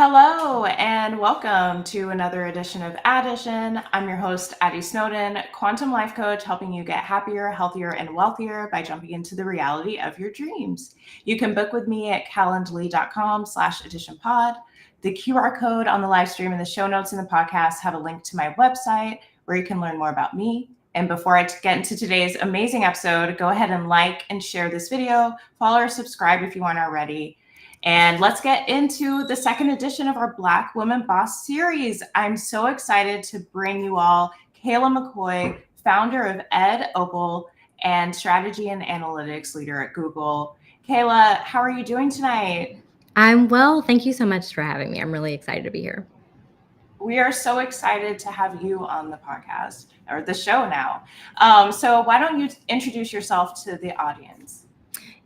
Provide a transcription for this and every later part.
Hello and welcome to another edition of Addition. I'm your host, Addie Snowden, quantum life coach, helping you get happier, healthier, and wealthier by jumping into the reality of your dreams. You can book with me at calendly.com/additionpod. The QR code on the live stream and the show notes in the podcast have a link to my website where you can learn more about me. And before I get into today's amazing episode, go ahead and like and share this video, follow or subscribe if you aren't already. And let's get into the second edition of our Black Woman Boss series. I'm so excited to bring you all Khayla McCoy, founder of Ed Opal and strategy and analytics leader at Google. Khayla, how are you doing tonight? I'm well. Thank you so much for having me. I'm really excited to be here. We are so excited to have you on the podcast or the show now. So why don't you introduce yourself to the audience?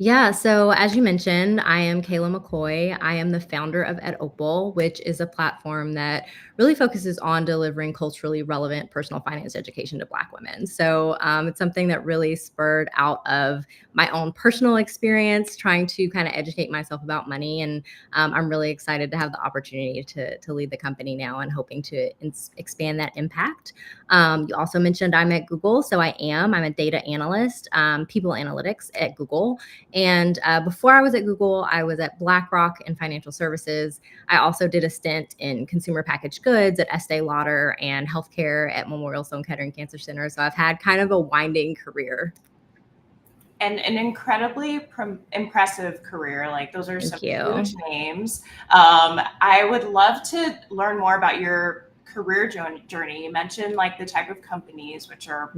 Yeah, so as you mentioned, I am Khayla McCoy. I am the founder of Ed Opal, which is a platform that really focuses on delivering culturally relevant personal finance education to Black women. So it's something that really spurred out of my own personal experience, trying to kind of educate myself about money. And I'm really excited to have the opportunity to lead the company now and hoping to expand that impact. You also mentioned I'm at Google. So I'm a data analyst, people analytics at Google. And before I was at Google, I was at BlackRock in financial services. I also did a stint in consumer packaged goods at Estee Lauder and healthcare at Memorial Sloan Kettering Cancer Center. So I've had kind of a winding career. And an incredibly impressive career. Like those are some huge names. I would love to learn more about your career journey. You mentioned like the type of companies, which are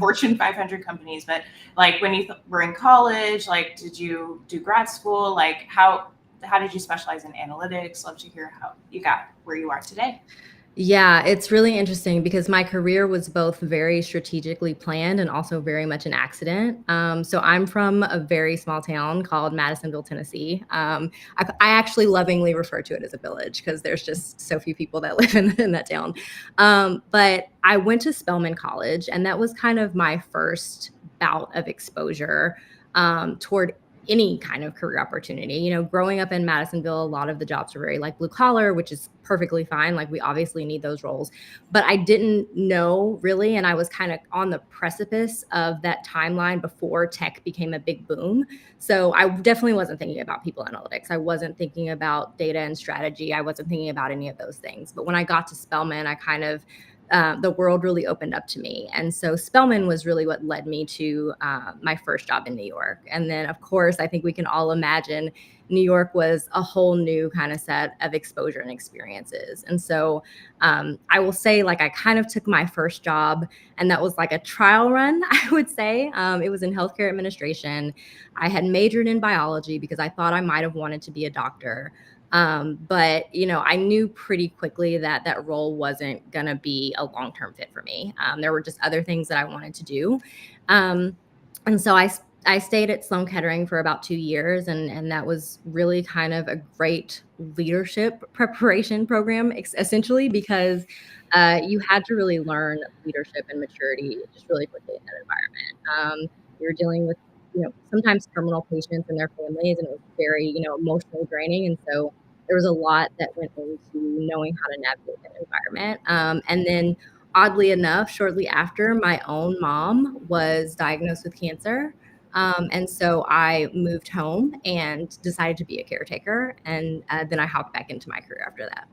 Fortune 500 companies, but like when you were in college, like did you do grad school? Like how did you specialize in analytics? Love to hear how you got where you are today. Yeah, it's really interesting because my career was both very strategically planned and also very much an accident. So I'm from a very small town called Madisonville, Tennessee. I actually lovingly refer to it as a village because there's just so few people that live in that town. But I went to Spelman College, and that was kind of my first bout of exposure toward any kind of career opportunity. You know, growing up in Madisonville, a lot of the jobs are very like blue collar, which is perfectly fine. Like we obviously need those roles, but I didn't know really. And I was kind of on the precipice of that timeline before tech became a big boom. So I definitely wasn't thinking about people analytics. I wasn't thinking about data and strategy. I wasn't thinking about any of those things. But when I got to Spelman, I kind of the world really opened up to me. And so Spelman was really what led me to my first job in New York. And then, of course, I think we can all imagine New York was a whole new kind of set of exposure and experiences. And so I will say, like, I kind of took my first job, and that was like a trial run, I would say. It was in healthcare administration. I had majored in biology because I thought I might have wanted to be a doctor. But, you know, I knew pretty quickly that that role wasn't going to be a long-term fit for me. There were just other things that I wanted to do. And so I stayed at Sloan Kettering for about 2 years, and that was really kind of a great leadership preparation program, essentially, because you had to really learn leadership and maturity just really quickly in that environment. You're dealing with, sometimes terminal patients and their families, and it was very, emotionally draining. And so there was a lot that went into knowing how to navigate that environment. And then oddly enough, shortly after, my own mom was diagnosed with cancer. And so I moved home and decided to be a caretaker. And then I hopped back into my career after that.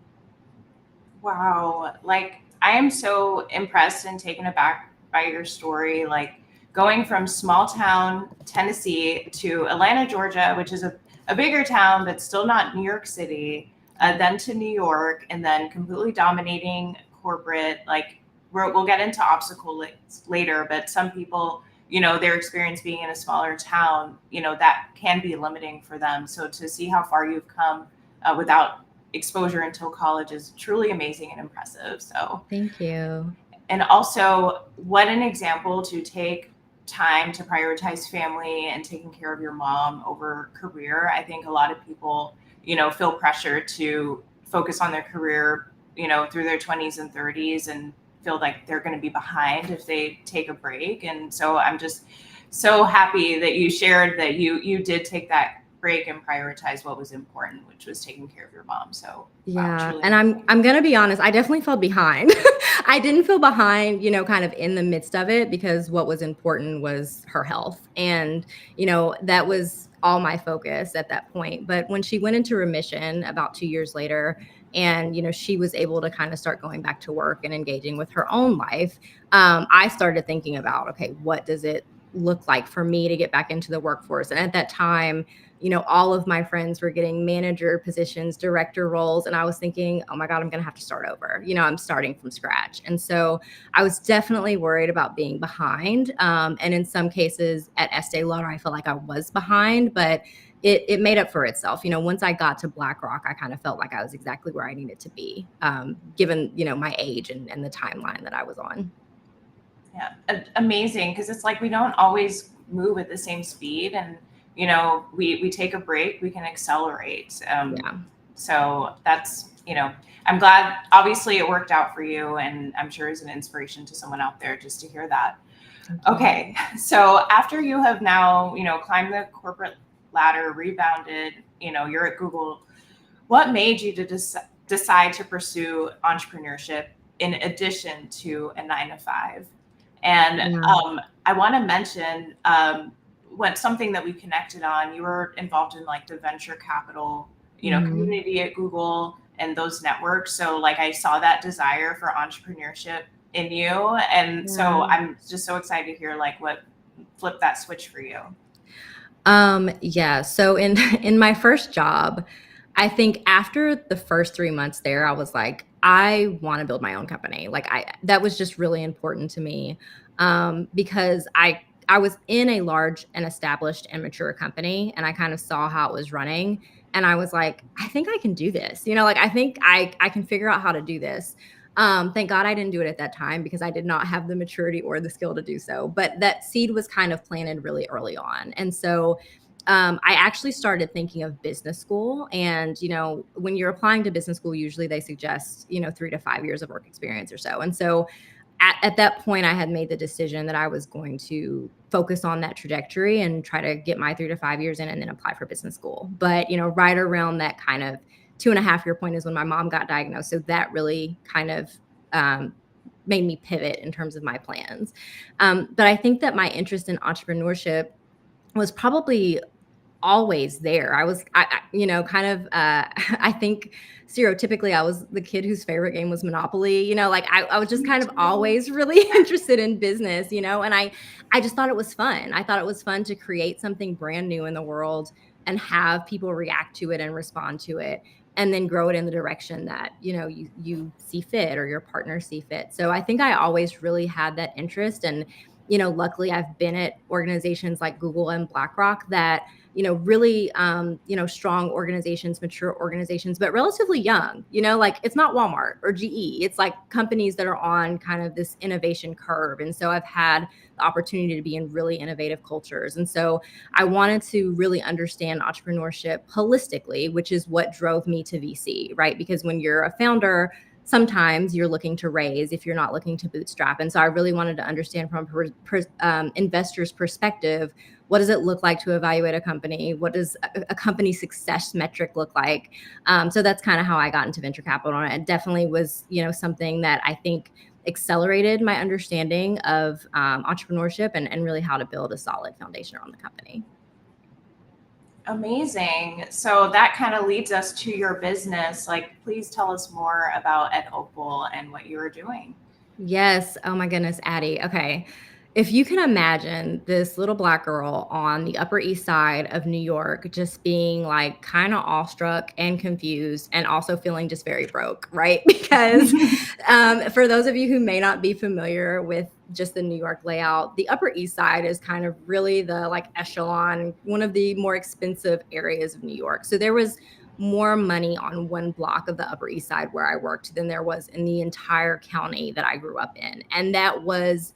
Wow. Like, I am so impressed and taken aback by your story. Like, going from small town Tennessee to Atlanta, Georgia, which is a bigger town, but still not New York City, then to New York, and then completely dominating corporate. Like, we'll get into obstacles later, but some people, their experience being in a smaller town, that can be limiting for them. So to see how far you've come without exposure until college is truly amazing and impressive. So thank you. And also, what an example to take time to prioritize family and taking care of your mom over career. I think a lot of people, feel pressure to focus on their career, through their 20s and 30s and feel like they're going to be behind if they take a break. And so I'm just so happy that you shared that you did take that break and prioritize what was important, which was taking care of your mom. So wow, Yeah. truly And amazing. I'm gonna be honest, I definitely fell behind. I didn't feel behind, kind of in the midst of it, because what was important was her health. And, that was all my focus at that point. But when she went into remission about 2 years later, and she was able to kind of start going back to work and engaging with her own life, I started thinking about, okay, what does it look like for me to get back into the workforce? And at that time, all of my friends were getting manager positions, director roles. And I was thinking, oh my God, I'm going to have to start over. I'm starting from scratch. And so I was definitely worried about being behind. And in some cases at Estee Lauder, I felt like I was behind, but it made up for itself. Once I got to BlackRock, I kind of felt like I was exactly where I needed to be, given, my age and the timeline that I was on. Yeah, amazing. Because it's like we don't always move at the same speed, and we take a break, we can accelerate. Yeah. So that's I'm glad. Obviously, it worked out for you, and I'm sure is an inspiration to someone out there just to hear that. Okay, so after you have now climbed the corporate ladder, rebounded, you're at Google. What made you to decide to pursue entrepreneurship in addition to a 9 to 5? And Yeah. I want to mention what something that we connected on. You were involved in like the venture capital, Mhm. community at Google and those networks. So like I saw that desire for entrepreneurship in you, and so Yeah. I'm just so excited to hear like what flipped that switch for you. Yeah. So in in my first job, I think after the first 3 months there, I was like, I want to build my own company. Like that was just really important to me, because I was in a large and established and mature company, and I kind of saw how it was running, and I was like, I think I can do this. Like I think I can figure out how to do this. Thank God I didn't do it at that time, because I did not have the maturity or the skill to do so. But that seed was kind of planted really early on. And so I actually started thinking of business school. And, when you're applying to business school, usually they suggest, 3 to 5 years of work experience or so. And so at that point, I had made the decision that I was going to focus on that trajectory and try to get my 3 to 5 years in and then apply for business school. But, right around that kind of 2.5 year point is when my mom got diagnosed. So that really kind of made me pivot in terms of my plans. But I think that my interest in entrepreneurship was probably always there. Kind of, I think stereotypically I was the kid whose favorite game was Monopoly. Like I was just kind of always really interested in business, and I just thought it was fun. I thought it was fun to create something brand new in the world and have people react to it and respond to it, and then grow it in the direction that, you see fit or your partner see fit. So I think I always really had that interest. And, luckily I've been at organizations like Google and BlackRock that, really, strong organizations, mature organizations, but relatively young, like it's not Walmart or GE. It's like companies that are on kind of this innovation curve. And so I've had the opportunity to be in really innovative cultures. And so I wanted to really understand entrepreneurship holistically, which is what drove me to VC, right? Because when you're a founder, sometimes you're looking to raise if you're not looking to bootstrap. And so I really wanted to understand from investor's perspective, what does it look like to evaluate a company? What does a company success metric look like? So that's kind of how I got into venture capital. And it definitely was, something that I think accelerated my understanding of entrepreneurship and really how to build a solid foundation around the company. Amazing. So that kind of leads us to your business. Like, please tell us more about Ed Opal and what you are doing. Yes. Oh my goodness, Addie. Okay. If you can imagine this little Black girl on the Upper East Side of New York, just being like kind of awestruck and confused and also feeling just very broke, right? Because for those of you who may not be familiar with just the New York layout, the Upper East Side is kind of really the like echelon, one of the more expensive areas of New York. So there was more money on one block of the Upper East Side where I worked than there was in the entire county that I grew up in. And that was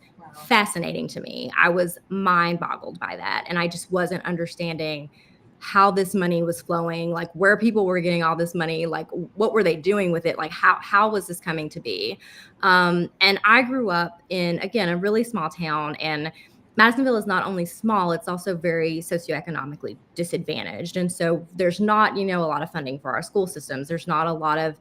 fascinating to me. I was mind boggled by that. And I just wasn't understanding how this money was flowing, like where people were getting all this money, like what were they doing with it? Like how was this coming to be? And I grew up in, again, a really small town, and Madisonville is not only small, it's also very socioeconomically disadvantaged. And so there's not, a lot of funding for our school systems. There's not a lot of,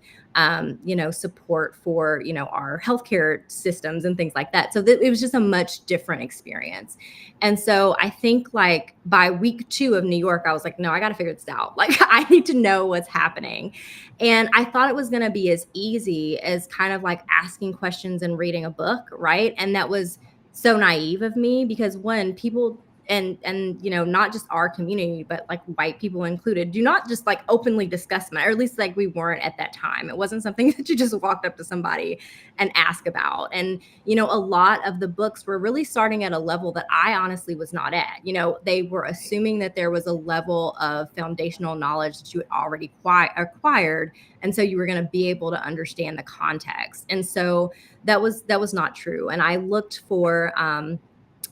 support for, our healthcare systems and things like that. So it was just a much different experience. And so I think like by week 2 of New York, I was like, no, I got to figure this out. Like I need to know what's happening. And I thought it was going to be as easy as kind of like asking questions and reading a book. Right. And that was so naive of me because one, people and not just our community but like white people included do not just like openly discuss money, or at least like we weren't at that time. It wasn't something that you just walked up to somebody and ask about. And a lot of the books were really starting at a level that I honestly was not at. They were assuming that there was a level of foundational knowledge that you had already acquired, and so you were going to be able to understand the context. And so that was not true. And I looked for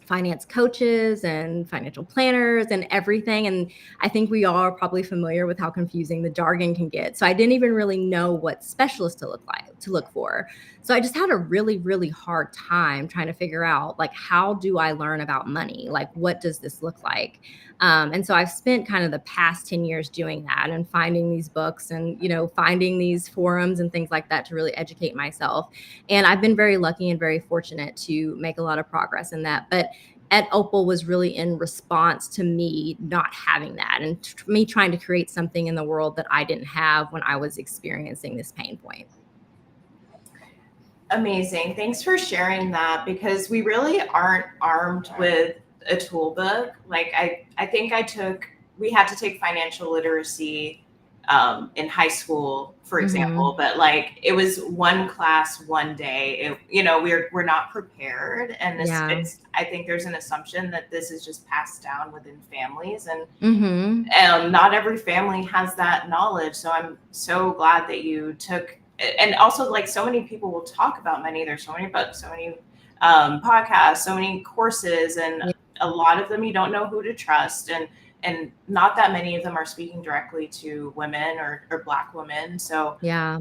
finance coaches and financial planners and everything. And I think we all are probably familiar with how confusing the jargon can get. So I didn't even really know what specialist to look for. So I just had a really, really hard time trying to figure out like, how do I learn about money? Like, what does this look like? And so I've spent kind of the past 10 years doing that and finding these books and, finding these forums and things like that to really educate myself. And I've been very lucky and very fortunate to make a lot of progress in that. But Ed Opal was really in response to me not having that and me trying to create something in the world that I didn't have when I was experiencing this pain point. Amazing. Thanks for sharing that, because we really aren't armed with a tool book. Like I think we had to take financial literacy in high school, for example, but like it was one class one day. We're not prepared, and I think there's an assumption that this is just passed down within families, and not every family has that knowledge. So I'm so glad that you took. And also, like, so many people will talk about money. There's so many books, so many podcasts, so many courses, and a lot of them you don't know who to trust, and not that many of them are speaking directly to women or Black women. So yeah,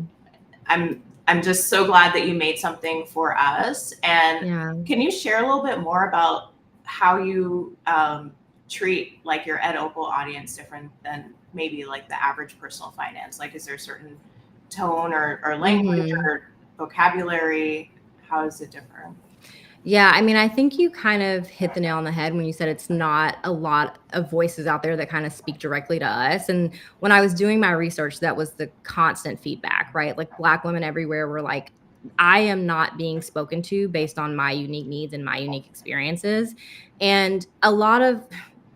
I'm just so glad that you made something for us. And can you share a little bit more about how you treat like your Ed Opal audience different than maybe like the average personal finance? Like, is there a certain tone or language or vocabulary? How is it different? Yeah, I mean, I think you kind of hit the nail on the head when you said it's not a lot of voices out there that kind of speak directly to us. And when I was doing my research, that was the constant feedback, right? Like Black women everywhere were like, I am not being spoken to based on my unique needs and my unique experiences. And a lot of,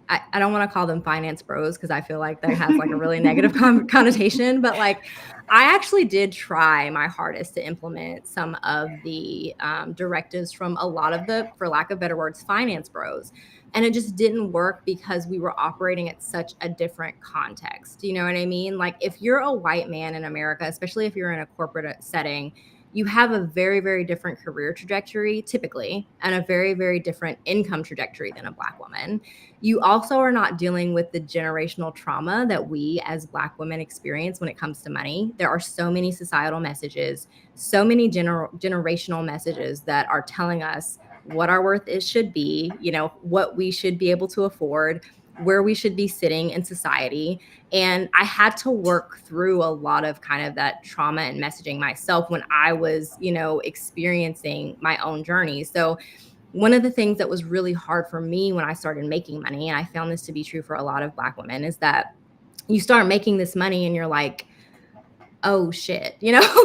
I don't want to call them finance bros because I feel like that has like a really negative connotation, but like I actually did try my hardest to implement some of the directives from a lot of the, for lack of better words, finance bros. And it just didn't work because we were operating at such a different context. You know what I mean? Like if you're a white man in America, especially if you're in a corporate setting, you have a very, very different career trajectory typically, and a very, very different income trajectory than a Black woman. You also are not dealing with the generational trauma that we as Black women experience when it comes to money. There are so many societal messages, so many generational messages that are telling us what our worth should be, what we should be able to afford, where we should be sitting in society. And I had to work through a lot of kind of that trauma and messaging myself when I was, experiencing my own journey. So one of the things that was really hard for me when I started making money, and I found this to be true for a lot of Black women, is that you start making this money and you're like, oh shit,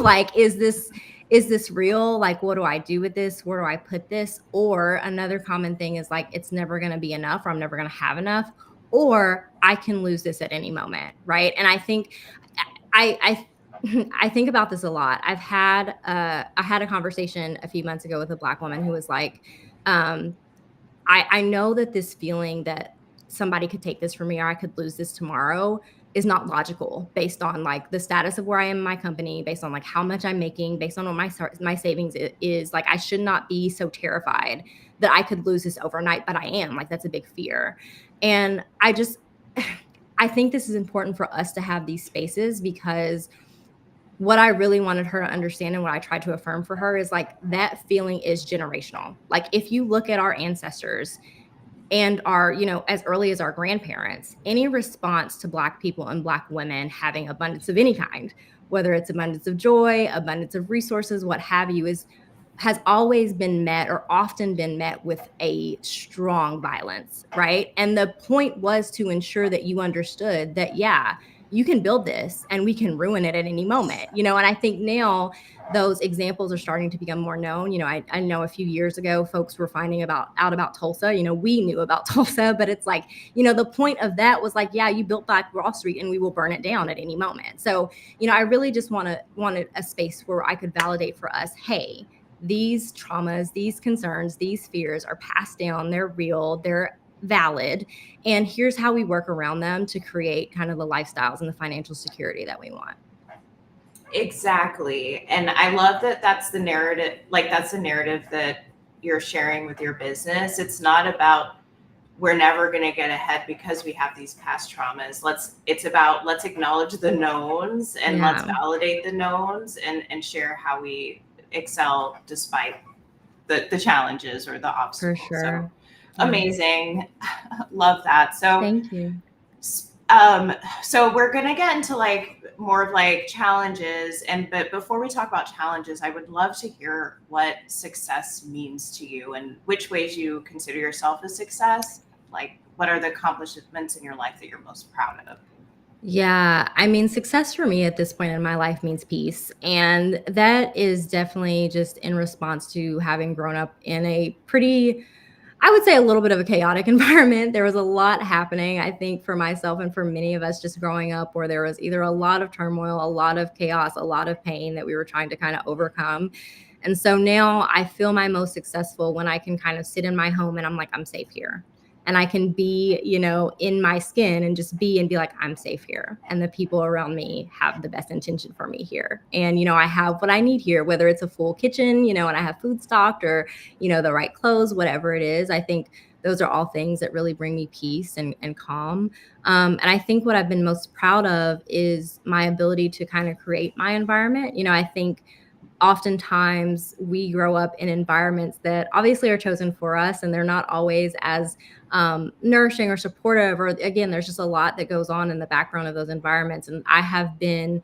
like, is this real? Like, what do I do with this? Where do I put this? Or another common thing is like, it's never going to be enough, or I'm never going to have enough, or I can lose this at any moment. Right. And I think I think about this a lot. I had a conversation a few months ago with a Black woman who was like, I know that this feeling that somebody could take this from me or I could lose this tomorrow is not logical based on like the status of where I am in my company, based on like how much I'm making, based on what my savings is. Like I should not be so terrified that I could lose this overnight, but I am. Like that's a big fear. And I think this is important for us to have these spaces, because what I really wanted her to understand and what I tried to affirm for her is like that feeling is generational. Like if you look at our ancestors, and our, as early as our grandparents, any response to Black people and Black women having abundance of any kind, whether it's abundance of joy, abundance of resources, what have you, has always been met or often been met with a strong violence, right? And the point was to ensure that you understood that, yeah, you can build this and we can ruin it at any moment, and I think now those examples are starting to become more known. I know a few years ago, folks were finding out about Tulsa. We knew about Tulsa, but it's like, the point of that was like, yeah, you built Black Wall Street and we will burn it down at any moment. So, I really just wanted a space where I could validate for us, hey, these traumas, these concerns, these fears are passed down, they're real, they're valid, and here's how we work around them to create kind of the lifestyles and the financial security that we want. Exactly. And I love that that's the narrative, like that's the narrative that you're sharing with your business. It's not about we're never going to get ahead because we have these past traumas. It's about let's acknowledge the knowns and let's validate the knowns and share how we excel despite the challenges or the obstacles. For sure. So amazing. Love that. So thank you. So we're going to get into like more of like challenges, but before we talk about challenges, I would love to hear what success means to you and which ways you consider yourself a success. Like, what are the accomplishments in your life that you're most proud of? Yeah, I mean, success for me at this point in my life means peace. And that is definitely just in response to having grown up in a pretty, I would say, a little bit of a chaotic environment. There was a lot happening, I think, for myself and for many of us just growing up, where there was either a lot of turmoil, a lot of chaos, a lot of pain that we were trying to kind of overcome. And so now I feel my most successful when I can kind of sit in my home and I'm like, I'm safe here. And I can be, in my skin and just be like, I'm safe here. And the people around me have the best intention for me here. And, I have what I need here, whether it's a full kitchen, and I have food stocked or, the right clothes, whatever it is. I think those are all things that really bring me peace and calm. And I think what I've been most proud of is my ability to kind of create my environment. I think oftentimes we grow up in environments that obviously are chosen for us, and they're not always as nourishing or supportive, or again, there's just a lot that goes on in the background of those environments. And I have been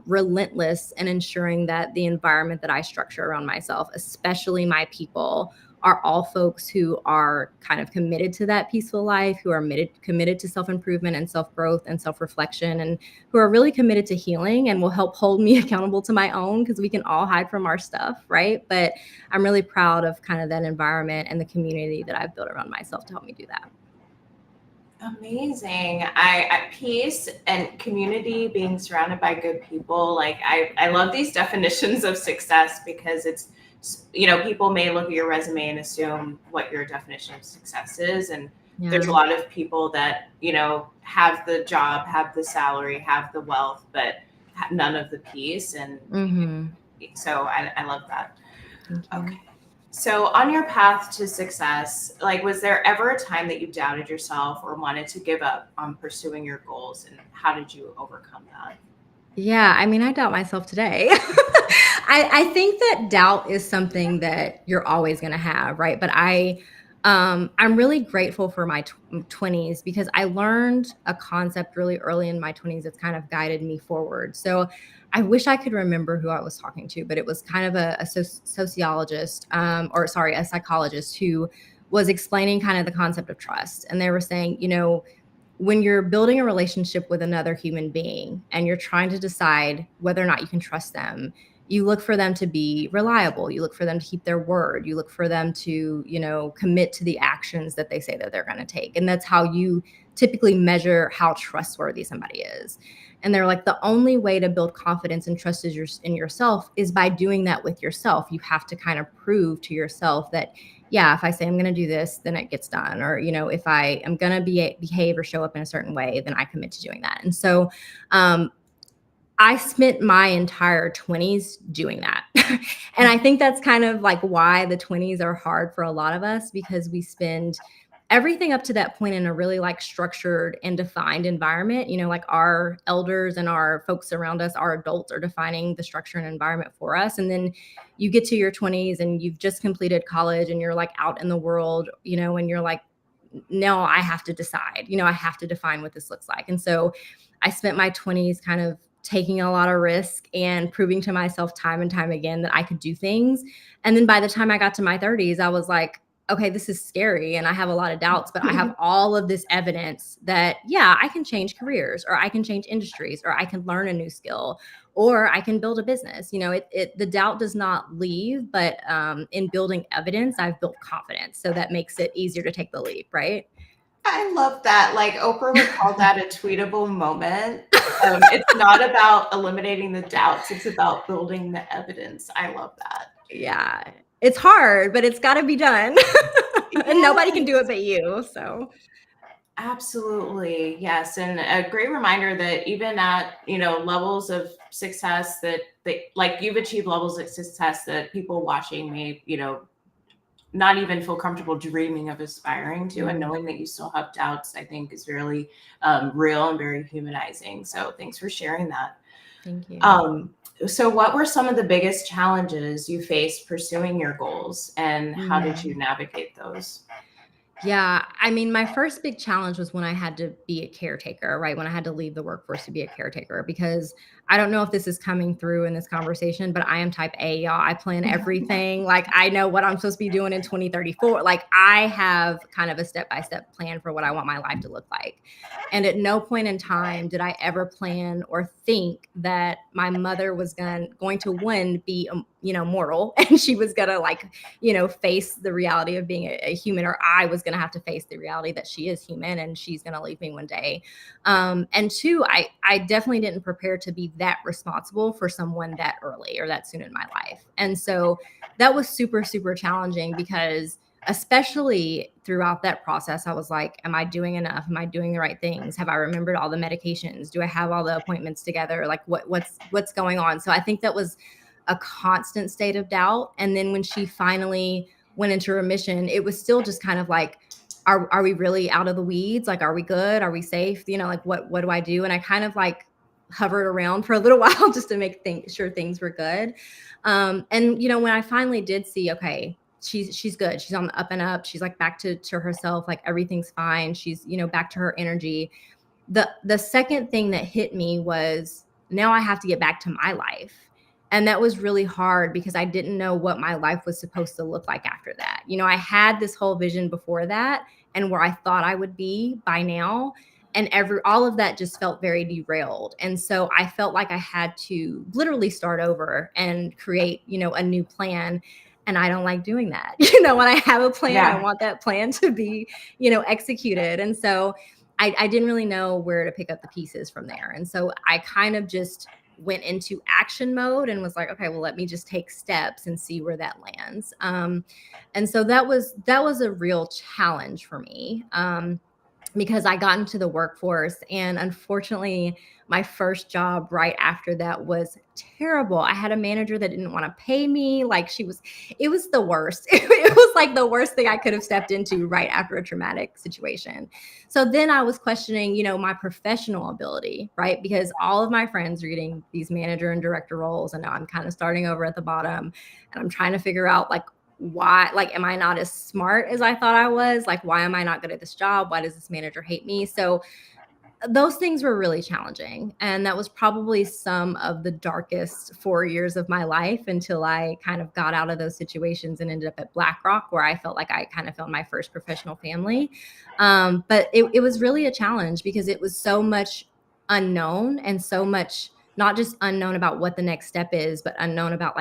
relentless in ensuring that the environment that I structure around myself, especially my people, are all folks who are kind of committed to that peaceful life, who are committed to self-improvement and self-growth and self-reflection, and who are really committed to healing and will help hold me accountable to my own, because we can all hide from our stuff, right? But I'm really proud of kind of that environment and the community that I've built around myself to help me do that. Amazing. I peace and community, being surrounded by good people. Like I love these definitions of success, because it's, people may look at your resume and assume what your definition of success is. And there's a lot of people that, have the job, have the salary, have the wealth, but none of the peace. And so I love that. Okay. So on your path to success, like, was there ever a time that you doubted yourself or wanted to give up on pursuing your goals? And how did you overcome that? Yeah, I mean, I doubt myself today. I think that doubt is something that you're always going to have, right? But I'm really grateful for my 20s, because I learned a concept really early in my 20s that's kind of guided me forward. So I wish I could remember who I was talking to, but it was kind of a sociologist, a psychologist, who was explaining kind of the concept of trust. And they were saying, when you're building a relationship with another human being and you're trying to decide whether or not you can trust them, you look for them to be reliable. You look for them to keep their word. You look for them to, commit to the actions that they say that they're going to take. And that's how you typically measure how trustworthy somebody is. And they're like, the only way to build confidence and trust in yourself is by doing that with yourself. You have to kind of prove to yourself that, yeah, if I say I'm going to do this, then it gets done. Or, if I am going to behave or show up in a certain way, then I commit to doing that. And so I spent my entire 20s doing that. And I think that's kind of like why the 20s are hard for a lot of us, because we spend everything up to that point in a really like structured and defined environment. Like our elders and our folks around us, our adults, are defining the structure and environment for us. And then you get to your 20s and you've just completed college and you're like out in the world, and you're like now I have to decide, I have to define what this looks like. And so I spent my 20s kind of taking a lot of risk and proving to myself time and time again that I could do things. And then by the time I got to my 30s, I was like, okay, this is scary and I have a lot of doubts, but I have all of this evidence that, yeah, I can change careers, or I can change industries, or I can learn a new skill, or I can build a business. The doubt does not leave, but in building evidence, I've built confidence. So that makes it easier to take the leap, right? I love that. Like Oprah would call that a tweetable moment. It's not about eliminating the doubts. It's about building the evidence. I love that. Yeah. It's hard, but it's got to be done. And nobody can do it but you. So absolutely. Yes. And a great reminder that even at, levels of success that like you've achieved levels of success that people watching may, not even feel comfortable dreaming of aspiring to, and knowing that you still have doubts, I think is really real and very humanizing. So thanks for sharing that. Thank you. So what were some of the biggest challenges you faced pursuing your goals, and how did you navigate those? Yeah. I mean, my first big challenge was when I had to be a caretaker, right? When I had to leave the workforce to be a caretaker, because I don't know if this is coming through in this conversation, but I am type A, y'all. I plan everything. Like, I know what I'm supposed to be doing in 2034. Like, I have kind of a step-by-step plan for what I want my life to look like. And at no point in time did I ever plan or think that my mother was going to one, be, mortal, and she was going to face the reality of being a human, or I was going to have to face the reality that she is human and she's going to leave me one day. And two, I definitely didn't prepare to be that responsible for someone that early or that soon in my life. And so that was super, super challenging, because especially throughout that process, I was like, am I doing enough? Am I doing the right things? Have I remembered all the medications? Do I have all the appointments together? Like what's going on? So I think that was a constant state of doubt. And then when she finally went into remission, it was still just kind of like, are we really out of the weeds? Like, are we good? Are we safe? Like what do I do? And I kind of like hovered around for a little while just to make sure things were good. And when I finally did see, okay, she's good. She's on the up and up. She's like back to herself. Like everything's fine. She's, back to her energy. The second thing that hit me was, now I have to get back to my life. And that was really hard, because I didn't know what my life was supposed to look like after that. I had this whole vision before that, and where I thought I would be by now. And all of that just felt very derailed. And so I felt like I had to literally start over and create, a new plan. And I don't like doing that. When I have a plan, I want that plan to be, executed. And so I didn't really know where to pick up the pieces from there. And so I kind of just went into action mode and was like, okay, well, let me just take steps and see where that lands. And so that was a real challenge for me. Because I got into the workforce, and unfortunately my first job right after that was terrible. I had a manager that didn't want to pay me. Like it was the worst. It was like the worst thing I could have stepped into right after a traumatic situation. So then I was questioning, my professional ability, right? Because all of my friends are getting these manager and director roles, and now I'm kind of starting over at the bottom, and I'm trying to figure out why, am I not as smart as I thought I was? Like, why am I not good at this job? Why does this manager hate me? So those things were really challenging. And that was probably some of the darkest 4 years of my life, until I kind of got out of those situations and ended up at BlackRock, where I felt like I kind of found my first professional family. But it was really a challenge, because it was so much unknown, and so much not just unknown about what the next step is, but unknown about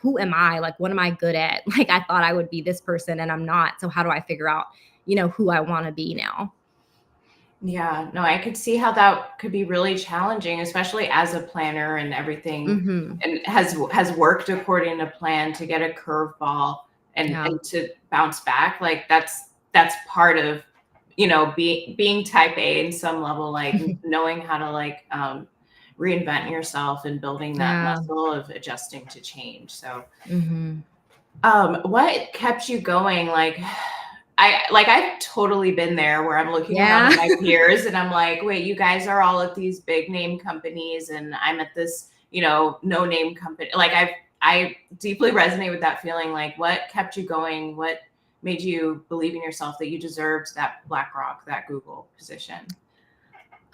who am I? Like, what am I good at? Like, I thought I would be this person and I'm not. So how do I figure out, who I want to be now? Yeah, no, I could see how that could be really challenging, especially as a planner and everything, and has worked according to plan, to get a curveball and to bounce back. Like that's part of, being type A in some level, like knowing how to reinvent yourself and building that muscle of adjusting to change. So, what kept you going? I've totally been there, where I'm looking around at my peers and I'm like, wait, you guys are all at these big name companies and I'm at this, no name company. Like I deeply resonate with that feeling. Like, what kept you going? What made you believe in yourself that you deserved that BlackRock, that Google position?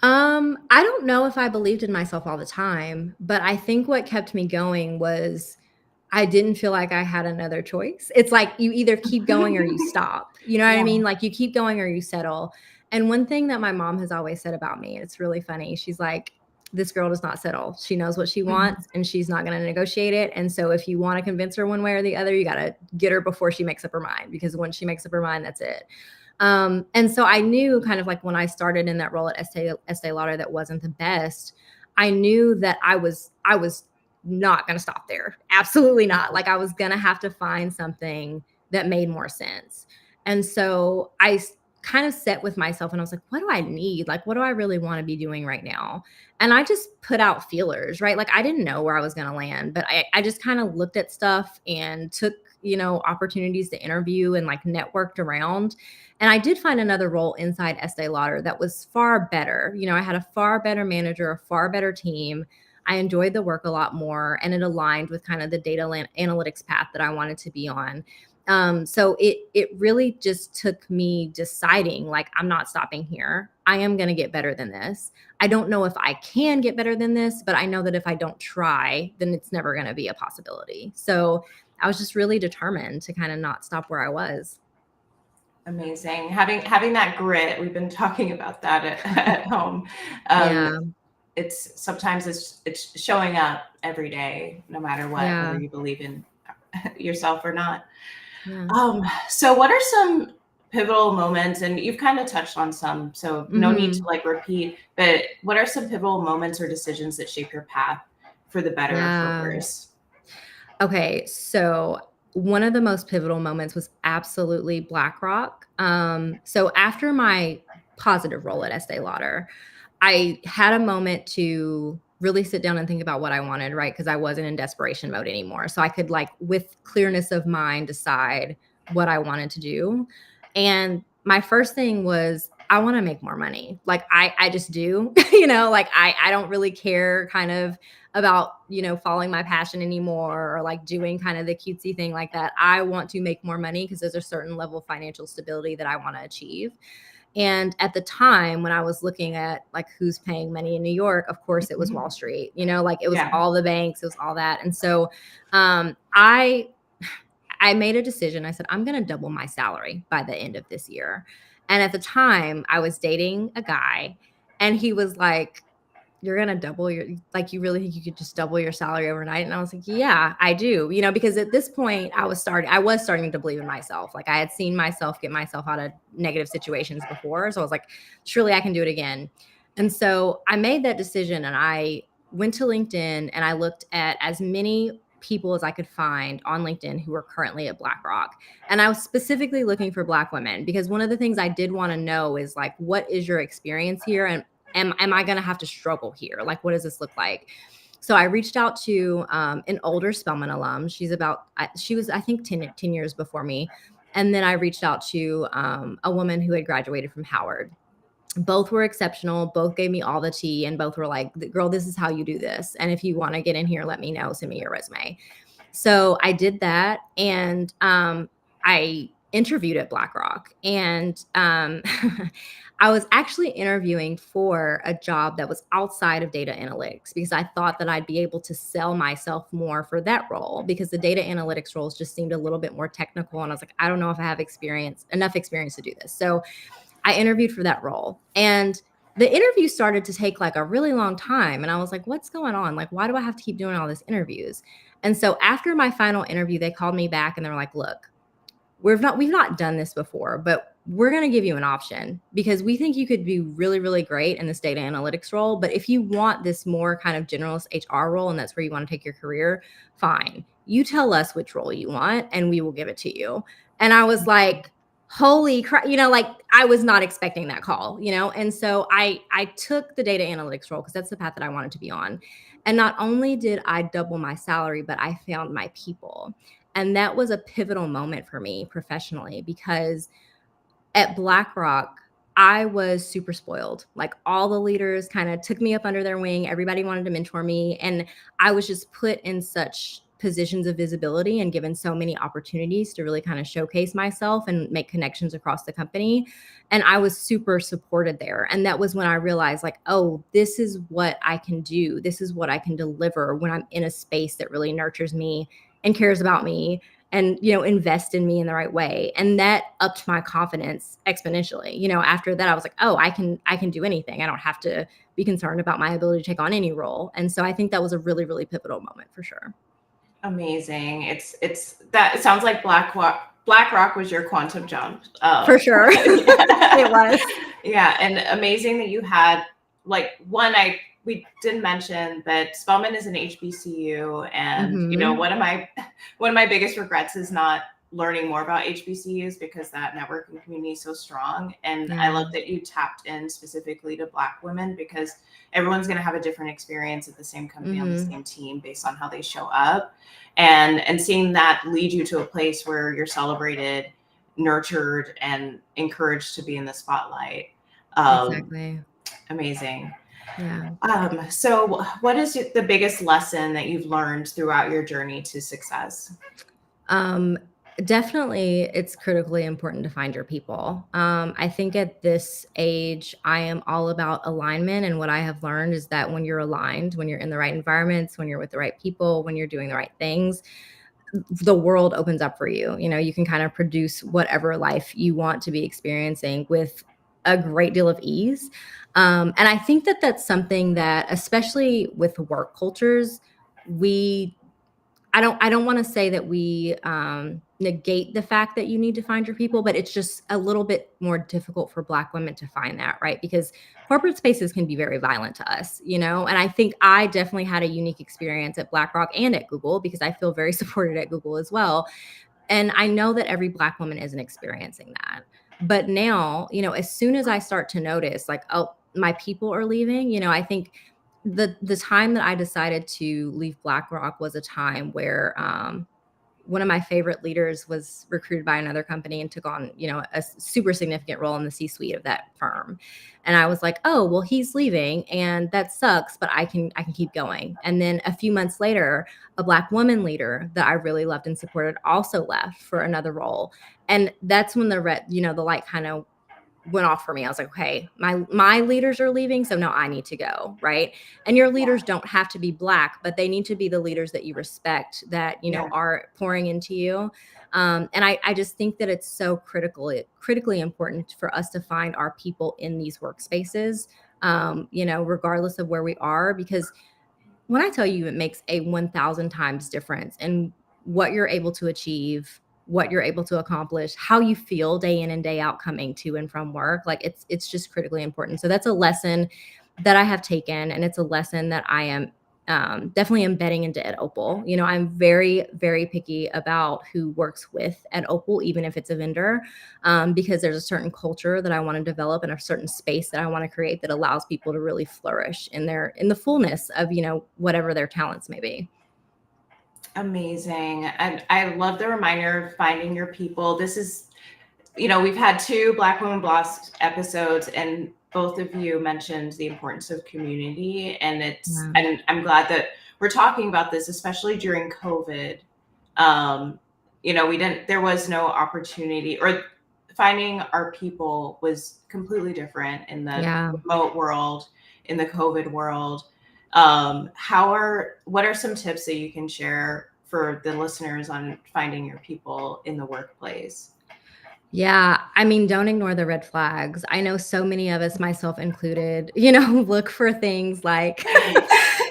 I don't know if I believed in myself all the time, but I think what kept me going was I didn't feel like I had another choice. It's like you either keep going or you stop. You know what I Yeah. mean? Like you keep going or you settle. And one thing that my mom has always said about me, it's really funny. She's like, this girl does not settle. She knows what she wants and she's not going to negotiate it. And so if you want to convince her one way or the other, you got to get her before she makes up her mind, because once she makes up her mind, that's it. And so I knew kind of like when I started in that role at Estee Lauder that wasn't the best, I knew that I was not going to stop there. Absolutely not. Like I was going to have to find something that made more sense. And so I kind of set with myself and I was like, what do I need? Like, what do I really want to be doing right now? And I just put out feelers, right? Like I didn't know where I was going to land, but I just kind of looked at stuff and took, opportunities to interview and like networked around. And I did find another role inside Estee Lauder that was far better. I had a far better manager, a far better team. I enjoyed the work a lot more, and it aligned with kind of the data analytics path that I wanted to be on. So it really just took me deciding, like, I'm not stopping here. I am going to get better than this. I don't know if I can get better than this, but I know that if I don't try, then it's never going to be a possibility. So I was just really determined to kind of not stop where I was. Amazing. Having that grit, we've been talking about that at home. Yeah. It's sometimes it's showing up every day, no matter what, Yeah. whether you believe in yourself or not. Yeah. So what are some pivotal moments, and you've kind of touched on some, so no need to like repeat, but what are some pivotal moments or decisions that shape your path for the better or for Yeah. worse? Okay, so one of the most pivotal moments was absolutely BlackRock. So after my positive role at Estee Lauder, I had a moment to really sit down and think about what I wanted, right? Because I wasn't in desperation mode anymore. So I could, like, with clearness of mind, decide what I wanted to do. And my first thing was, I want to make more money. Like I just do, like I don't really care kind of about, following my passion anymore, or like doing kind of the cutesy thing like that. I want to make more money because there's a certain level of financial stability that I want to achieve. And at the time when I was looking at like who's paying money in New York, of course it was Wall Street, like it was Yeah. all the banks, it was all that. And so I made a decision. I said, I'm going to double my salary by the end of this year. And at the time I was dating a guy, and he was like, you're going to double you really think you could just double your salary overnight? And I was like, yeah, I do, because at this point I was starting to believe in myself. Like I had seen myself get myself out of negative situations before. So I was like, surely I can do it again. And so I made that decision, and I went to LinkedIn and I looked at as many people as I could find on LinkedIn who were currently at BlackRock. And I was specifically looking for Black women, because one of the things I did want to know is like, what is your experience here? And am I going to have to struggle here? Like, what does this look like? So I reached out to an older Spelman alum. She was, I think, 10 years before me. And then I reached out to a woman who had graduated from Howard. Both were exceptional. Both gave me all the tea, and both were like, girl, this is how you do this. And if you want to get in here, let me know, send me your resume. So I did that. And I interviewed at BlackRock, and I was actually interviewing for a job that was outside of data analytics, because I thought that I'd be able to sell myself more for that role, because the data analytics roles just seemed a little bit more technical. And I was like, I don't know if I have enough experience to do this. So I interviewed for that role, and the interview started to take like a really long time. And I was like, what's going on? Like, why do I have to keep doing all these interviews? And so after my final interview, they called me back and they were like, look, we've not done this before, but we're going to give you an option, because we think you could be really, really great in this data analytics role. But if you want this more kind of generalist HR role, and that's where you want to take your career, fine. You tell us which role you want and we will give it to you. And I was like, holy crap, like I was not expecting that call, And so I took the data analytics role because that's the path that I wanted to be on. And not only did I double my salary, but I found my people. And that was a pivotal moment for me professionally, because at BlackRock, I was super spoiled. Like all the leaders kind of took me up under their wing. Everybody wanted to mentor me. And I was just put in such positions of visibility and given so many opportunities to really kind of showcase myself and make connections across the company. And I was super supported there. And that was when I realized, like, oh, this is what I can do. This is what I can deliver when I'm in a space that really nurtures me and cares about me and, invest in me in the right way. And that upped my confidence exponentially. After that, I was like, oh, I can do anything. I don't have to be concerned about my ability to take on any role. And so I think that was a really, really pivotal moment for sure. Amazing. It's that, it sounds like BlackRock was your quantum jump. For sure. It was. Yeah. And amazing that you had, like, we didn't mention that Spelman is an HBCU, and one of my biggest regrets is not learning more about HBCUs, because that networking community is so strong. And I love that you tapped in specifically to Black women, because everyone's going to have a different experience at the same company on the same team based on how they show up, and seeing that lead you to a place where you're celebrated, nurtured, and encouraged to be in the spotlight. Exactly. Amazing. Yeah. So what is the biggest lesson that you've learned throughout your journey to success? Definitely, it's critically important to find your people. I think at this age, I am all about alignment. And what I have learned is that when you're aligned, when you're in the right environments, when you're with the right people, when you're doing the right things, the world opens up for you. You can kind of produce whatever life you want to be experiencing with a great deal of ease. And I think that that's something that, especially with work cultures, I don't want to say that we negate the fact that you need to find your people, but it's just a little bit more difficult for Black women to find that, right? Because corporate spaces can be very violent to us, and I think I definitely had a unique experience at BlackRock and at Google, because I feel very supported at Google as well. And I know that every Black woman isn't experiencing that. But now, as soon as I start to notice, like, oh, my people are leaving, I think the time that I decided to leave BlackRock was a time where one of my favorite leaders was recruited by another company and took on, a super significant role in the C-suite of that firm. And I was like, oh, well, he's leaving and that sucks, but I can keep going. And then a few months later, a Black woman leader that I really loved and supported also left for another role. And that's when the light kind of went off for me. I was like, okay, my leaders are leaving, so now I need to go, right? And your leaders don't have to be Black, but they need to be the leaders that you respect, that are pouring into you. And I just think that it's so critically important for us to find our people in these workspaces, regardless of where we are, because when I tell you, it makes a 1,000 times difference in what you're able to achieve, what you're able to accomplish, how you feel day in and day out coming to and from work. Like it's just critically important. So that's a lesson that I have taken, and it's a lesson that I am definitely embedding into Ed Opal. I'm very, very picky about who works with Ed Opal, even if it's a vendor, because there's a certain culture that I want to develop and a certain space that I want to create that allows people to really flourish in the fullness of, whatever their talents may be. Amazing. And I love the reminder of finding your people. This is, we've had 2 Black Women Boss episodes, and both of you mentioned the importance of community. And and I'm glad that we're talking about this, especially during COVID. There was no opportunity, or finding our people was completely different in the remote world, in the COVID world. What are some tips that you can share for the listeners on finding your people in the workplace? Yeah, I mean, don't ignore the red flags. I know so many of us, myself included, look for things like,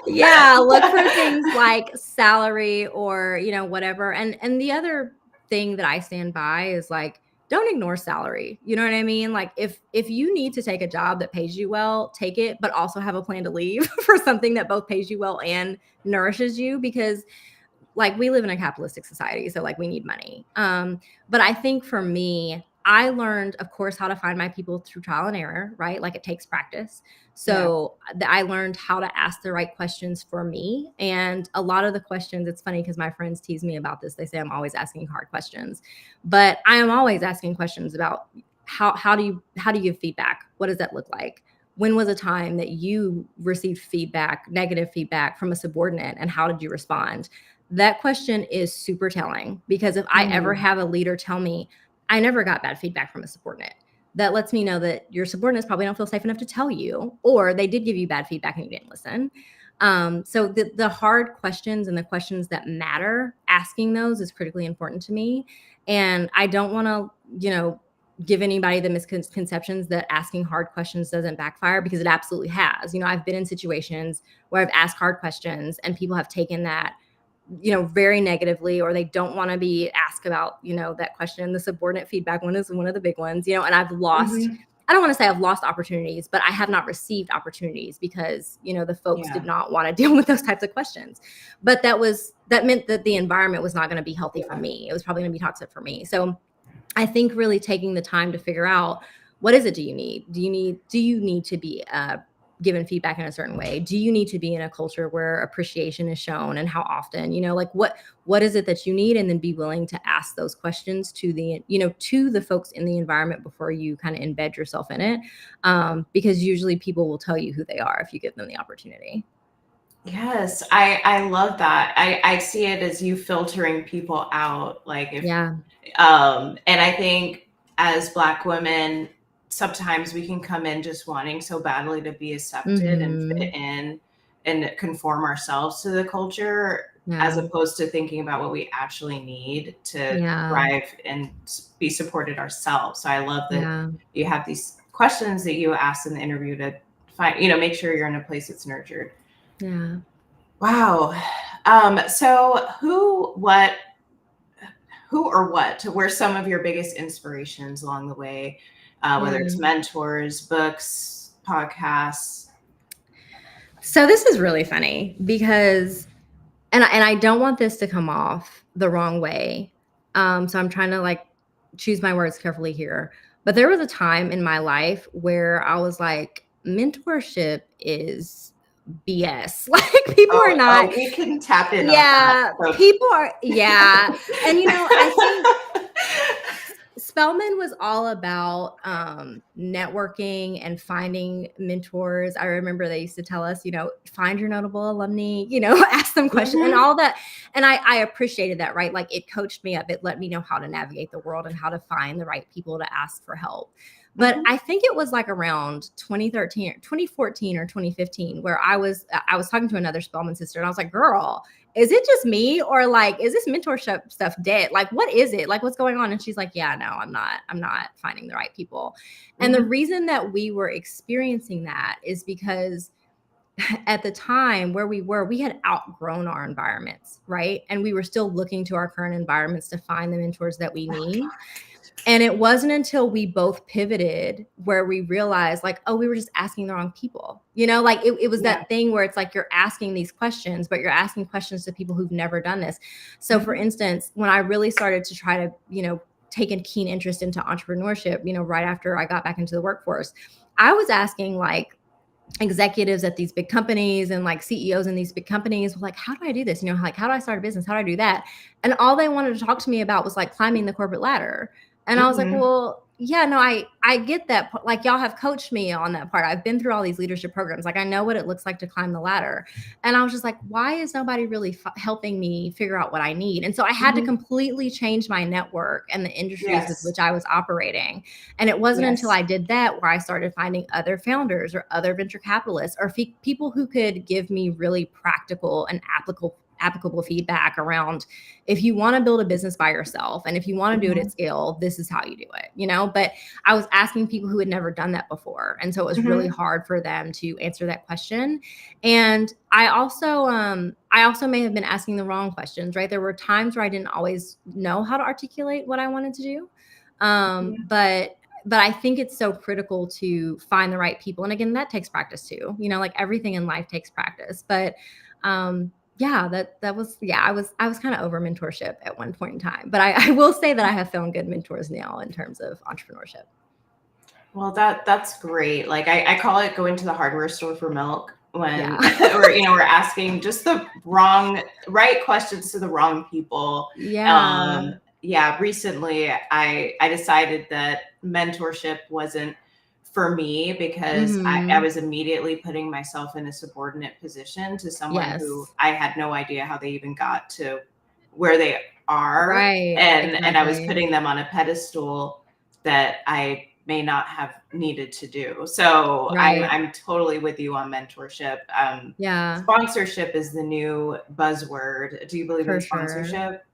look for things like salary or, whatever. And the other thing that I stand by is, like, don't ignore salary. You know what I mean? Like, if you need to take a job that pays you well, take it, but also have a plan to leave for something that both pays you well and nourishes you, because, like, we live in a capitalistic society, so, like, we need money. But I think for me, I learned, of course, how to find my people through trial and error, right? Like, it takes practice. So I learned how to ask the right questions for me. And a lot of the questions, it's funny because my friends tease me about this. They say I'm always asking hard questions, but I am always asking questions about how do you give feedback? What does that look like? When was a time that you received negative feedback from a subordinate, and how did you respond? that question is super telling, because if I ever have a leader tell me, I never got bad feedback from a subordinate, that lets me know that your subordinates probably don't feel safe enough to tell you, or they did give you bad feedback and you didn't listen. So the hard questions and the questions that matter, asking those is critically important to me. And I don't want to, give anybody the misconceptions that asking hard questions doesn't backfire, because it absolutely has. I've been in situations where I've asked hard questions and people have taken that, very negatively, or they don't want to be asked about, that question. The subordinate feedback one is one of the big ones, and I've lost, I don't want to say I've lost opportunities, but I have not received opportunities because, the folks did not want to deal with those types of questions. But that meant that the environment was not going to be healthy for me. It was probably going to be toxic for me. So I think really taking the time to figure out, what is it do you need? Do you need to be given feedback in a certain way? Do you need to be in a culture where appreciation is shown, and how often? Like what is it that you need? And then be willing to ask those questions to the folks in the environment before you kind of embed yourself in it, because usually people will tell you who they are if you give them the opportunity. Yes, I love that. I see it as you filtering people out, like if and I think as Black women, sometimes we can come in just wanting so badly to be accepted and fit in and conform ourselves to the culture, as opposed to thinking about what we actually need to thrive and be supported ourselves. So I love that you have these questions that you ask in the interview to find, make sure you're in a place that's nurtured. Yeah. Wow. So who or what were some of your biggest inspirations along the way? Whether it's mentors, books, podcasts. So this is really funny because, and I don't want this to come off the wrong way. So I'm trying to choose my words carefully here. But there was a time in my life where I was like, mentorship is BS. People are not. We can tap in. Yeah, on that. People are. Yeah, and I think Spelman was all about networking and finding mentors. I remember they used to tell us, find your notable alumni, ask them questions and all that. And I appreciated that, right? It coached me up. It let me know how to navigate the world and how to find the right people to ask for help. But I think it was around 2013, 2014 or 2015, where I was talking to another Spelman sister, and I was like, girl, is it just me, or is this mentorship stuff dead? What is it? What's going on? And she's like, yeah, no, I'm not finding the right people. And the reason that we were experiencing that is because at the time where we had outgrown our environments, right? And we were still looking to our current environments to find the mentors that we need. And it wasn't until we both pivoted where we realized we were just asking the wrong people, it was that thing where it's you're asking these questions, but you're asking questions to people who've never done this. So for instance, when I really started to try to, take a keen interest into entrepreneurship, right after I got back into the workforce, I was asking executives at these big companies and CEOs in these big companies, how do I do this? How do I start a business? How do I do that? And all they wanted to talk to me about was climbing the corporate ladder. And I was like, well, yeah, no, I get that. Y'all have coached me on that part. I've been through all these leadership programs. I know what it looks like to climb the ladder. And I was just like, why is nobody really helping me figure out what I need? And so I had to completely change my network and the industries with which I was operating. And it wasn't until I did that where I started finding other founders or other venture capitalists or people who could give me really practical and applicable feedback around, if you want to build a business by yourself and if you want to do it at scale, this is how you do it, but I was asking people who had never done that before. And so it was really hard for them to answer that question. And I also may have been asking the wrong questions, right? There were times where I didn't always know how to articulate what I wanted to do. But I think it's so critical to find the right people. And again, that takes practice too, everything in life takes practice, but, I was kind of over mentorship at one point in time, but I will say that I have found good mentors now in terms of entrepreneurship. Well, that's great. I call it going to the hardware store for milk when we're asking just the right questions to the wrong people. Recently I decided that mentorship wasn't for me because I was immediately putting myself in a subordinate position to someone who Yes. I had no idea how they even got to where they are. Right. And I was Exactly. putting them on a pedestal that I may not have needed to do. So Right. I'm totally with you on mentorship. Yeah, Sponsorship is the new buzzword. Do you believe in for sure. sponsorship?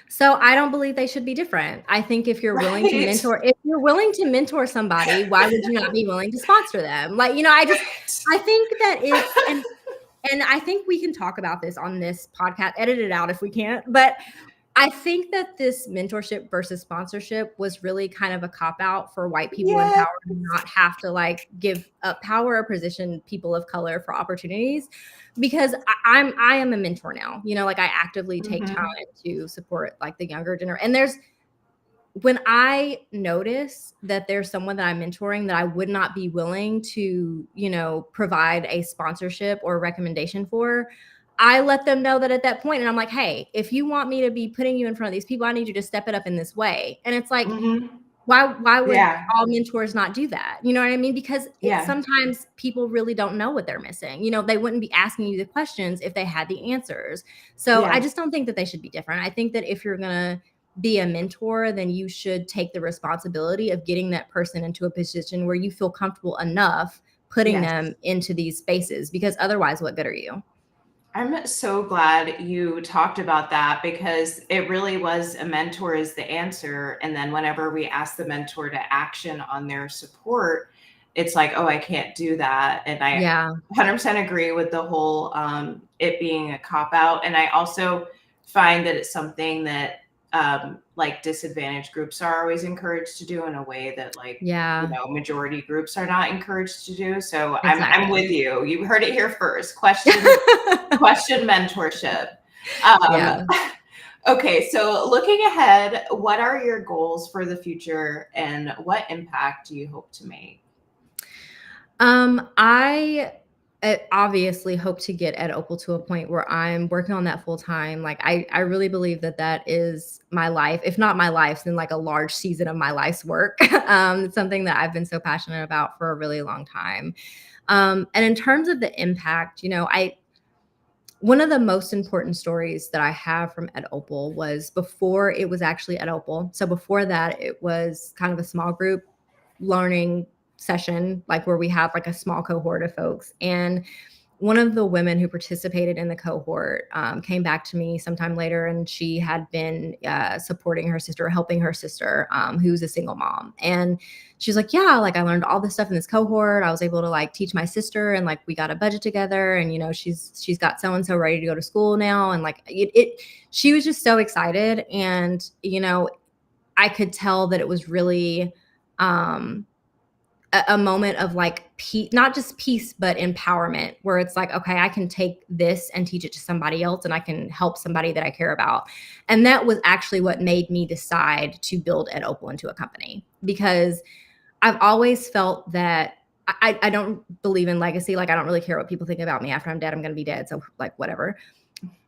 So I don't believe they should be different. I think if you're willing to Right. mentor somebody, why would you not be willing to sponsor them? Like, I think that it's, and I think we can talk about this on this podcast, edit it out if we can't, but I think that this mentorship versus sponsorship was really kind of a cop out for white people in Yeah. power to not have to like give up power or position people of color for opportunities, because I am a mentor now. Like I actively take time Mhm. to support like the younger generation. And when I notice that there's someone that I'm mentoring that I would not be willing to, provide a sponsorship or a recommendation for, I let them know that at that point, and I'm like, hey, if you want me to be putting you in front of these people, I need you to step it up in this way. And it's like, Mhm. why would Yeah. all mentors not do that? You know what I mean? Because it's Yeah. sometimes people really don't know what they're missing. They wouldn't be asking you the questions if they had the answers. So I Yeah. just don't think that they should be different. I think that if you're gonna be a mentor, then you should take the responsibility of getting that person into a position where you feel comfortable enough putting Yes. them into these spaces, because otherwise, what good are you? I'm so glad you talked about that because it really was a mentor is the answer. And then whenever we ask the mentor to action on their support, it's like, oh, I can't do that. And I Yeah. 100% agree with the whole it being a cop out. And I also find that it's something that like disadvantaged groups are always encouraged to do in a way that like Yeah. majority groups are not encouraged to do. So I'm Exactly. with you. You heard it here first. Question mentorship. Um, Yeah. okay, so looking ahead, what are your goals for the future and what impact do you hope to make? I obviously hope to get Ed Opal to a point where I'm working on that full time. Like I really believe that that is my life. If not my life, then like a large season of my life's work. It's something that I've been so passionate about for a really long time. And in terms of the impact, one of the most important stories that I have from Ed Opal was before it was actually Ed Opal. So before that, it was kind of a small group learning session, like where we have like a small cohort of folks. And one of the women who participated in the cohort came back to me sometime later, and she had been supporting her sister, helping her sister, who's a single mom. And she's like, yeah, like I learned all this stuff in this cohort. I was able to like teach my sister, and like we got a budget together, and she's got so and so ready to go to school now, and like she was just so excited. And I could tell that it was really um a moment of like peace, not just peace, but empowerment, where it's like, okay, I can take this and teach it to somebody else, and I can help somebody that I care about. And that was actually what made me decide to build Ed Opal into a company, because I've always felt that I don't believe in legacy. Like, I don't really care what people think about me after I'm dead. I'm going to be dead. So like, whatever.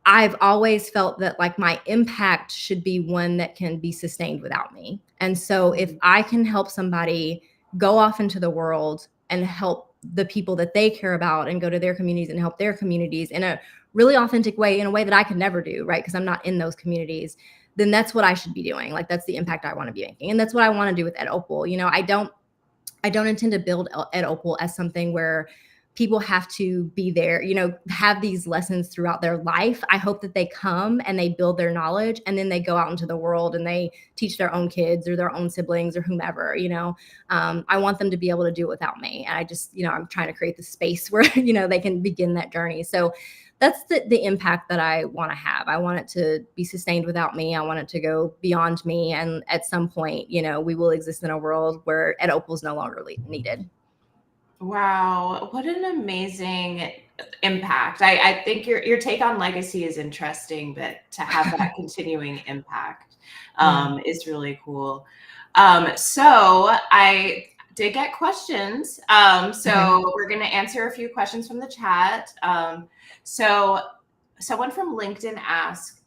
I've always felt that like my impact should be one that can be sustained without me. And so if I can help somebody go off into the world and help the people that they care about and go to their communities and help their communities in a really authentic way, in a way that I could never do, right? Because I'm not in those communities, then that's what I should be doing. Like that's the impact I want to be making. And that's what I want to do with Ed Opal. I don't intend to build Ed Opal as something where people have to be there, have these lessons throughout their life. I hope that they come and they build their knowledge, and then they go out into the world and they teach their own kids or their own siblings or whomever. I want them to be able to do it without me. And I just, I'm trying to create the space where, they can begin that journey. So that's the impact that I want to have. I want it to be sustained without me. I want it to go beyond me. And at some point, we will exist in a world where Ed Opal is no longer needed. Wow, what an amazing impact. I think your take on legacy is interesting, but to have that continuing impact Yeah. is really cool. So I did get questions. Okay. So we're going to answer a few questions from the chat. So someone from LinkedIn asked,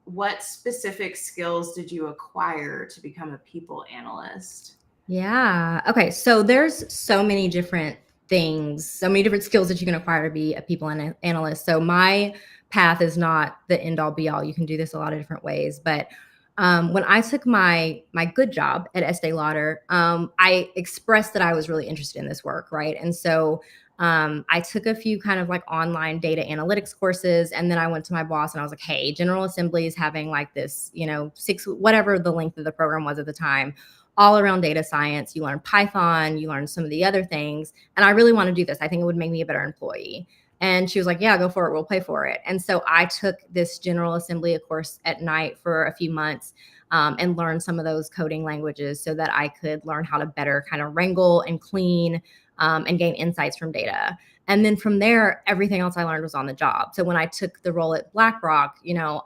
what specific skills did you acquire to become a people analyst? Yeah. Okay. So there's so many different things, so many different skills that you can acquire to be a people analyst. So my path is not the end all be all. You can do this a lot of different ways. But when I took my good job at Estee Lauder, I expressed that I was really interested in this work, right? And so I took a few kind of like online data analytics courses, and then I went to my boss and I was like, "Hey, General Assembly is having like this, 6 whatever the length of the program was at the time, all around data science. You learn Python, you learn some of the other things. And I really want to do this. I think it would make me a better employee." And she was like, "Yeah, go for it. We'll pay for it." And so I took this General Assembly course at night for a few months, and learned some of those coding languages so that I could learn how to better kind of wrangle and clean, and gain insights from data. And then from there, everything else I learned was on the job. So when I took the role at BlackRock,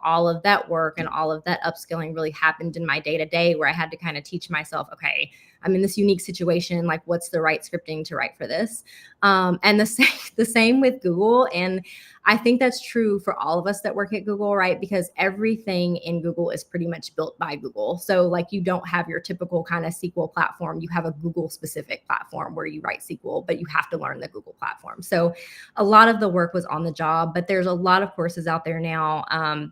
all of that work and all of that upskilling really happened in my day to day, where I had to kind of teach myself, okay, I'm in this unique situation. Like, what's the right scripting to write for this? And the same with Google. And I think that's true for all of us that work at Google, right? Because everything in Google is pretty much built by Google. So like, you don't have your typical kind of SQL platform. You have a Google specific platform where you write SQL, but you have to learn the Google platform. So a lot of the work was on the job, but there's a lot of courses out there now,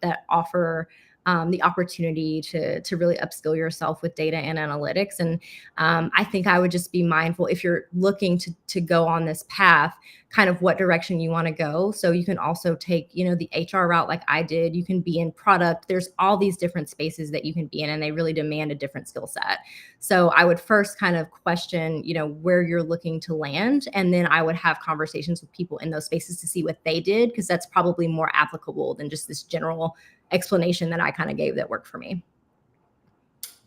that offer the opportunity to really upskill yourself with data and analytics. And I think I would just be mindful, if you're looking to go on this path, kind of what direction you want to go. So you can also take, the HR route like I did. You can be in product. There's all these different spaces that you can be in, and they really demand a different skill set. So I would first kind of question, where you're looking to land. And then I would have conversations with people in those spaces to see what they did, because that's probably more applicable than just this general explanation that I kind of gave that worked for me.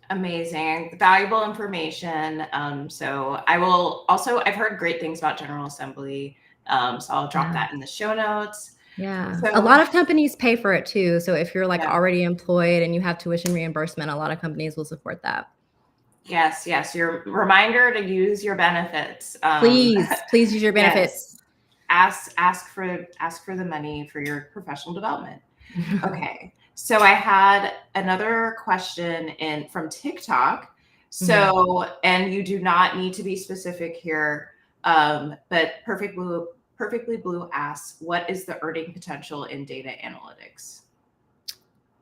Amazing, valuable information. So I will also, I've heard great things about General Assembly. So I'll drop that in the show notes. Yeah. So A lot of companies pay for it too. So if you're like yeah. already employed and you have tuition reimbursement, a lot of companies will support that. Yes, your reminder to use your benefits. Please use your benefits. Yes. Ask for the money for your professional development. Okay. So I had another question from TikTok. So, and you do not need to be specific here, but Perfectly Blue asks, what is the earning potential in data analytics?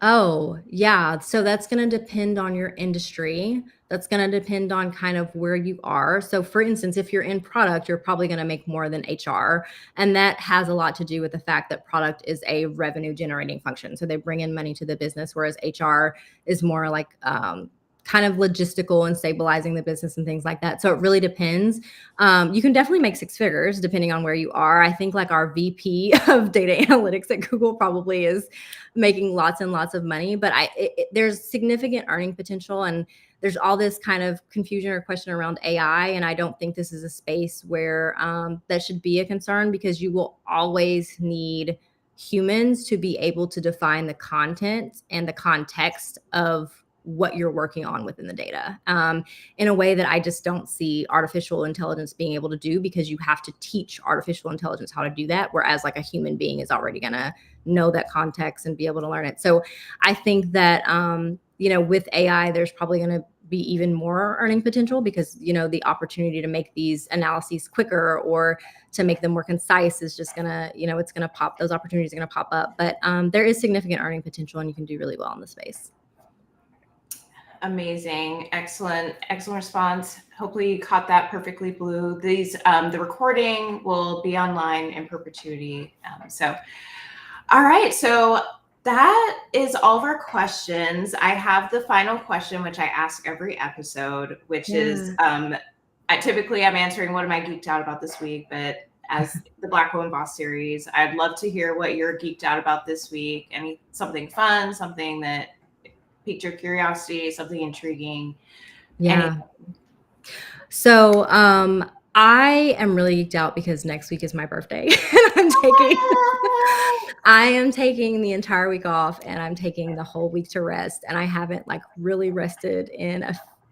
Oh, yeah. So that's going to depend on your industry. That's going to depend on kind of where you are. So, for instance, if you're in product, you're probably going to make more than HR. And that has a lot to do with the fact that product is a revenue generating function. So they bring in money to the business, whereas HR is more like, kind of logistical and stabilizing the business and things like that. So it really depends. You can definitely make 6 figures depending on where you are. I think like our VP of data analytics at Google probably is making lots and lots of money, but there's significant earning potential, and there's all this kind of confusion or question around AI. And I don't think this is a space where that should be a concern, because you will always need humans to be able to define the content and the context of what you're working on within the data, in a way that I just don't see artificial intelligence being able to do, because you have to teach artificial intelligence how to do that. Whereas like a human being is already going to know that context and be able to learn it. So I think that, with AI, there's probably going to be even more earning potential, because, the opportunity to make these analyses quicker or to make them more concise is just going to, it's going to pop, those opportunities are going to pop up. But there is significant earning potential, and you can do really well in the space. Amazing. Excellent response. Hopefully you caught that, Perfectly Blue. The recording will be online in perpetuity. All right. So that is all of our questions. I have the final question, which I ask every episode, which is, I'm answering what am I geeked out about this week, but as the Black Woman Boss series, I'd love to hear what you're geeked out about this week. Something fun, something that piqued your curiosity, something intriguing. Yeah. So I am really geeked out because next week is my birthday. I am taking the entire week off, and I'm taking the whole week to rest. And I haven't like really rested in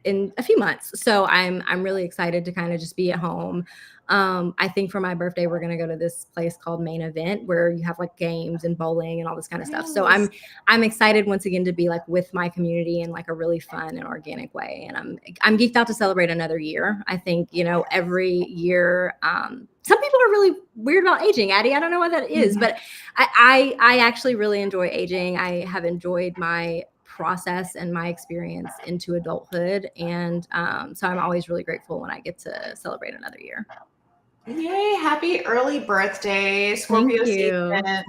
a few months. So I'm really excited to kind of just be at home. I think for my birthday, we're going to go to this place called Main Event where you have like games and bowling and all this kind of stuff. So Nice. I'm excited once again to be like with my community in like a really fun and organic way. And I'm geeked out to celebrate another year. I think, you know, every year, some people are really weird about aging, Addie. I don't know what that is, but I actually really enjoy aging. I have enjoyed my process and my experience into adulthood. And so I'm always really grateful when I get to celebrate another year. Yay, happy early birthday, Thank Scorpio you. season.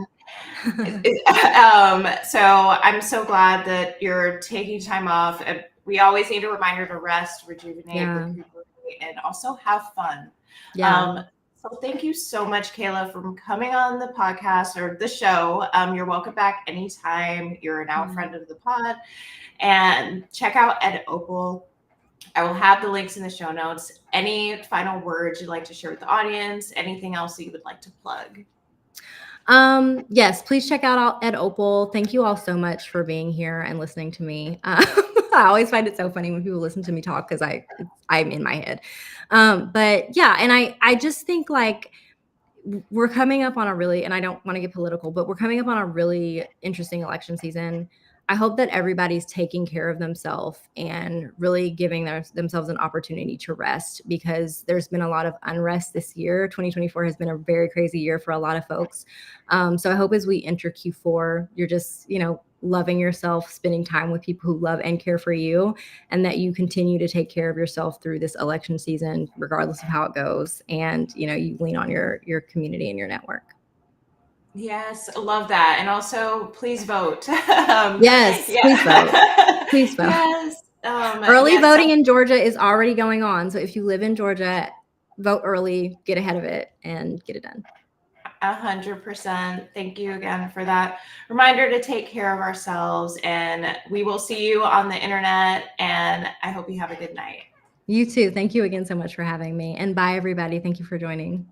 So I'm so glad that you're taking time off. We always need a reminder to rest, rejuvenate, Yeah. recuperate, and also have fun. Yeah. So thank you so much, Khayla, for coming on the podcast or the show. You're welcome back anytime. You're now a friend of the pod. And check out Ed Opal. I will have the links in the show notes. Any final words you'd like to share with the audience? Anything else that you would like to plug? Yes, please check out Ed Opal. Thank you all so much for being here and listening to me. I always find it so funny when people listen to me talk because I'm in my head. But yeah, and I just think like we're coming up on a really, and I don't want to get political, but we're coming up on a really interesting election season. I hope that everybody's taking care of themselves and really giving themselves an opportunity to rest, because there's been a lot of unrest this year. 2024 has been a very crazy year for a lot of folks. So I hope as we enter Q4, you're just, you know, loving yourself, spending time with people who love and care for you, and that you continue to take care of yourself through this election season, regardless of how it goes. And, you know, you lean on your community and your network. Yes, I love that. And also, please vote. Yes, please vote. Please vote. Yes. Early yes, voting in Georgia is already going on. So if you live in Georgia, vote early, get ahead of it, and get it done. 100%. Thank you again for that reminder to take care of ourselves. And we will see you on the internet. And I hope you have a good night. You too. Thank you again so much for having me. And bye, everybody. Thank you for joining.